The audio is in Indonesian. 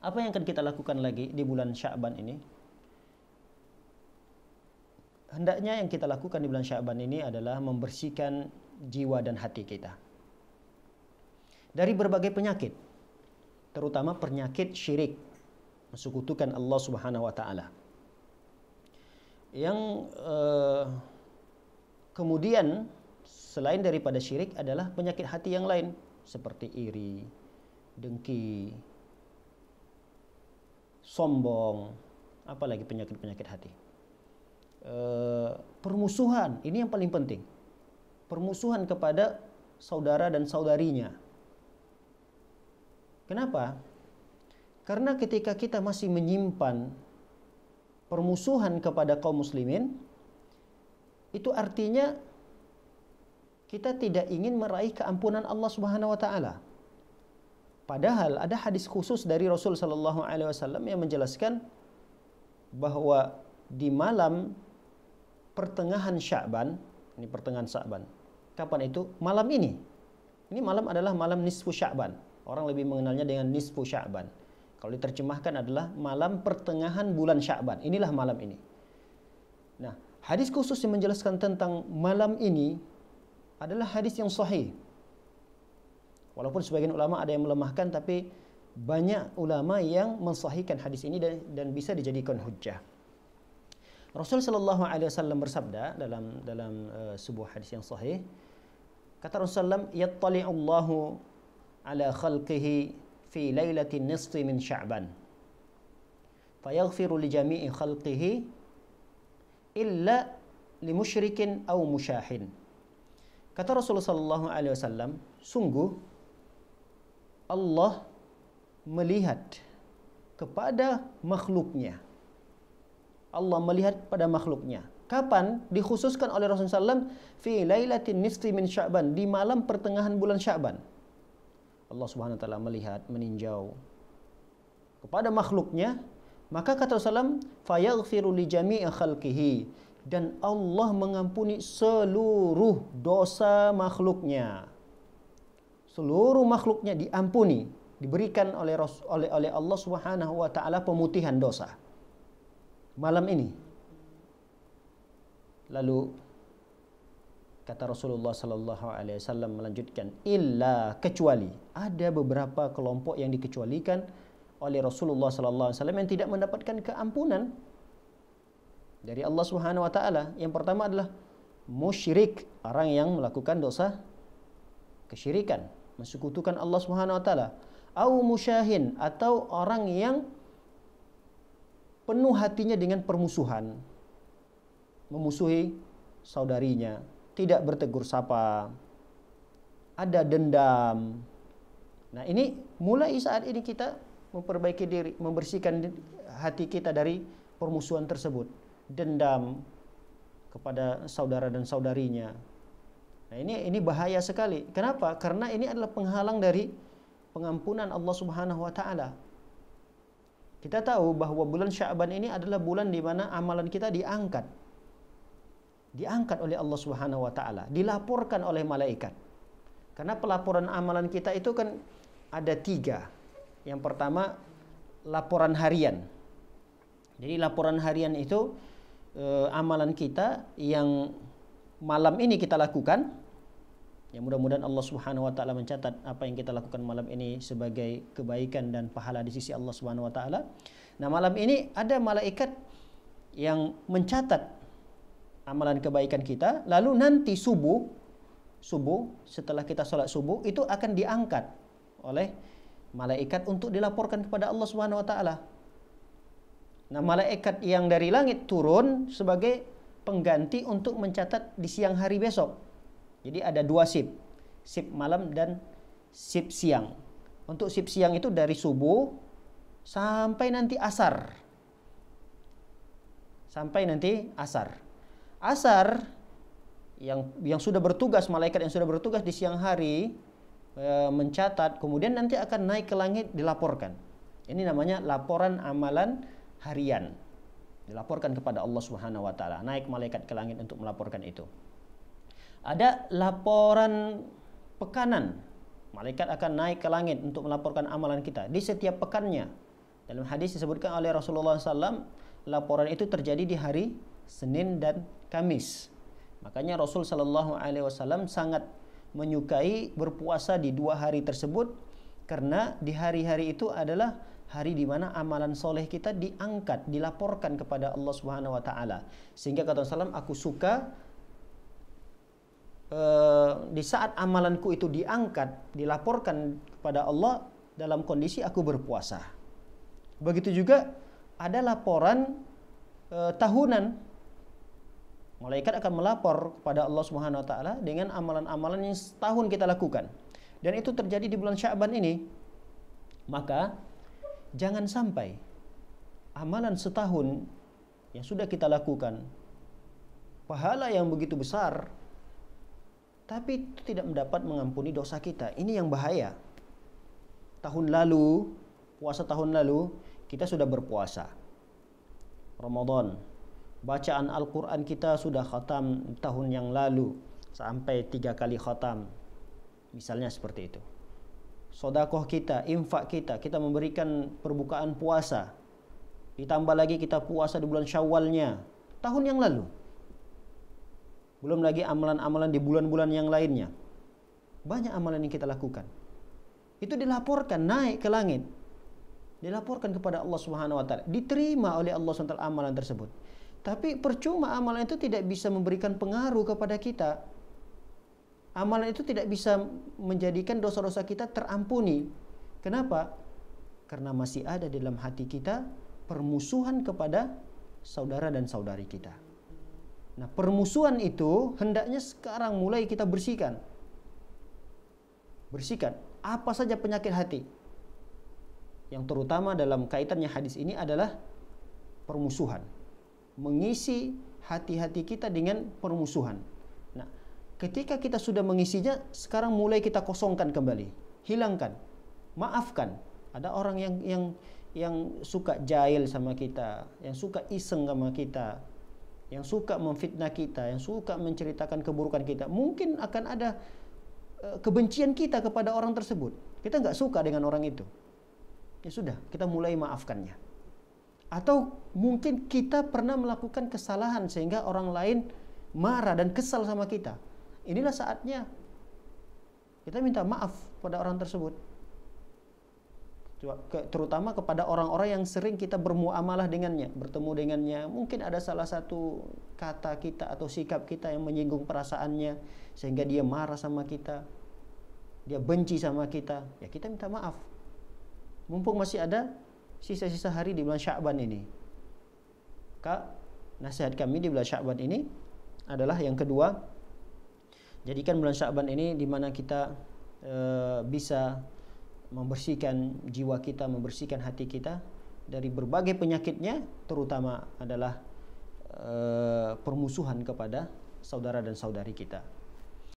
Apa yang akan kita lakukan lagi di bulan Sya'ban ini? Hendaknya yang kita lakukan di bulan Sya'ban ini adalah membersihkan jiwa dan hati kita dari berbagai penyakit, terutama penyakit syirik, mensekutukan Allah Subhanahu wa taala. Yang kemudian selain daripada syirik adalah penyakit hati yang lain seperti iri, dengki, sombong, apalagi penyakit-penyakit hati. Permusuhan, ini yang paling penting. Permusuhan kepada saudara dan saudarinya. Kenapa? Karena ketika kita masih menyimpan permusuhan kepada kaum muslimin, itu artinya kita tidak ingin meraih keampunan Allah Subhanahu wa taala. Padahal ada hadis khusus dari Rasul sallallahu alaihi wasallam yang menjelaskan bahwa di malam pertengahan Sya'ban, ini pertengahan Sya'ban. Kapan itu? Malam ini. Ini malam adalah malam nisfu Sya'ban. Orang lebih mengenalnya dengan nisfu Sya'ban. Kalau diterjemahkan adalah malam pertengahan bulan Sya'ban. Inilah malam ini. Nah, hadis khusus yang menjelaskan tentang malam ini adalah hadis yang sahih. Walaupun sebagian ulama ada yang melemahkan, tapi banyak ulama yang mensahihkan hadis ini dan bisa dijadikan hujjah. Rasul sallallahu alaihi wasallam bersabda dalam sebuah hadis yang sahih, kata Rasulullah, yattali'ullahu ala khalqihi fi lailatin nisfi min Sya'ban fayaghfiru li jami'i khalqihi illa li musyrikin aw musyahin. Kata Rasulullah sallallahu alaihi wasallam, sungguh Allah melihat kepada makhluknya. Allah melihat pada makhluknya. Kapan? Dikhususkan oleh Rasulullah SAW fi lailatin nisfi min Sya'ban, di malam pertengahan bulan Sya'ban. Allah Subhanahu wa taala melihat, meninjau kepada makhluknya, maka kata Rasulullah fayaghfiru li jami'i khalqihi, dan Allah mengampuni seluruh dosa makhluknya. Seluruh makhluknya diampuni, diberikan oleh Allah Subhanahu wa taala pemutihan dosa. Malam ini. Lalu kata Rasulullah sallallahu alaihi wasallam melanjutkan, illa, kecuali ada beberapa kelompok yang dikecualikan oleh Rasulullah sallallahu alaihi wasallam yang tidak mendapatkan keampunan dari Allah Subhanahu wa taala. Yang pertama adalah musyrik, orang yang melakukan dosa kesyirikan, mensekutukan Allah Subhanahu wa taala, au musyahin, atau orang yang penuh hatinya dengan permusuhan, memusuhi saudarinya, tidak bertegur sapa, ada dendam. Nah, ini mulai saat ini kita memperbaiki diri, membersihkan hati kita dari permusuhan tersebut, dendam kepada saudara dan saudarinya. Nah, ini bahaya sekali. Kenapa? Karena ini adalah penghalang dari pengampunan Allah Subhanahu wa taala. Kita tahu bahwa bulan Sya'ban ini adalah bulan di mana amalan kita diangkat. Diangkat oleh Allah Subhanahu wa taala, dilaporkan oleh malaikat. Karena pelaporan amalan kita itu kan ada 3. Yang pertama, laporan harian. Jadi laporan harian itu amalan kita yang malam ini kita lakukan. Ya, mudah-mudahan Allah Subhanahu wa taala mencatat apa yang kita lakukan malam ini sebagai kebaikan dan pahala di sisi Allah Subhanahu wa taala. Nah, malam ini ada malaikat yang mencatat amalan kebaikan kita, lalu nanti subuh setelah kita sholat subuh itu akan diangkat oleh malaikat untuk dilaporkan kepada Allah Subhanahu wa taala. Nah, malaikat yang dari langit turun sebagai pengganti untuk mencatat di siang hari besok. Jadi ada 2 sip malam dan sip siang. Untuk sip siang itu dari subuh sampai nanti asar. Asar yang sudah bertugas, malaikat yang sudah bertugas di siang hari mencatat, kemudian nanti akan naik ke langit dilaporkan. Ini namanya laporan amalan harian. Dilaporkan kepada Allah Subhanahu wa taala. Naik malaikat ke langit untuk melaporkan itu. Ada laporan pekanan. Malaikat akan naik ke langit untuk melaporkan amalan kita di setiap pekannya. Dalam hadis disebutkan oleh Rasulullah SAW, laporan itu terjadi di hari Senin dan Kamis. Makanya Rasul Shallallahu Alaihi Wasallam sangat menyukai berpuasa di 2 hari tersebut, karena di hari-hari itu adalah hari di mana amalan soleh kita diangkat, dilaporkan kepada Allah Subhanahu Wa Taala. Sehingga kata Rasulullah, aku suka di saat amalanku itu diangkat, dilaporkan kepada Allah dalam kondisi aku berpuasa. Begitu juga ada laporan tahunan. Malaikat akan melapor kepada Allah Subhanahu Wa Taala dengan amalan-amalan yang setahun kita lakukan. Dan itu terjadi di bulan Sya'ban ini. Maka jangan sampai amalan setahun yang sudah kita lakukan, pahala yang begitu besar, tapi itu tidak mendapat mengampuni dosa kita. Ini yang bahaya. Tahun lalu, puasa tahun lalu, kita sudah berpuasa Ramadan. Bacaan Al-Quran kita sudah khatam tahun yang lalu, sampai 3 kali khatam. Misalnya seperti itu. Sedekah kita, infak kita memberikan perbukaan puasa. Ditambah lagi kita puasa di bulan Syawalnya tahun yang lalu. Belum lagi amalan-amalan di bulan-bulan yang lainnya. Banyak amalan yang kita lakukan. Itu dilaporkan naik ke langit. Dilaporkan kepada Allah Subhanahu Wa Taala. Diterima oleh Allah SWT amalan tersebut. Tapi percuma amalan itu tidak bisa memberikan pengaruh kepada kita. Amalan itu tidak bisa menjadikan dosa-dosa kita terampuni. Kenapa? Karena masih ada di dalam hati kita permusuhan kepada saudara dan saudari kita. Nah, permusuhan itu hendaknya sekarang mulai kita bersihkan. Bersihkan apa saja penyakit hati. Yang terutama dalam kaitannya hadis ini adalah permusuhan. Mengisi hati-hati kita dengan permusuhan. Nah, ketika kita sudah mengisinya, sekarang mulai kita kosongkan kembali. Hilangkan. Maafkan. Ada orang yang suka jahil sama kita, yang suka iseng sama kita, yang suka memfitnah kita, yang suka menceritakan keburukan kita. Mungkin akan ada kebencian kita kepada orang tersebut. Kita nggak suka dengan orang itu. Ya sudah, kita mulai maafkannya. Atau mungkin kita pernah melakukan kesalahan sehingga orang lain marah dan kesal sama kita. Inilah saatnya kita minta maaf pada orang tersebut. Terutama kepada orang-orang yang sering kita bermuamalah dengannya, bertemu dengannya. Mungkin ada salah satu kata kita atau sikap kita yang menyinggung perasaannya sehingga dia marah sama kita, dia benci sama kita. Ya kita minta maaf. Mumpung masih ada sisa-sisa hari di bulan Sya'ban ini. Nasihat kami di bulan Sya'ban ini adalah yang kedua, jadikan bulan Sya'ban ini di mana kita bisa membersihkan jiwa kita, membersihkan hati kita dari berbagai penyakitnya, terutama adalah permusuhan kepada saudara dan saudari kita.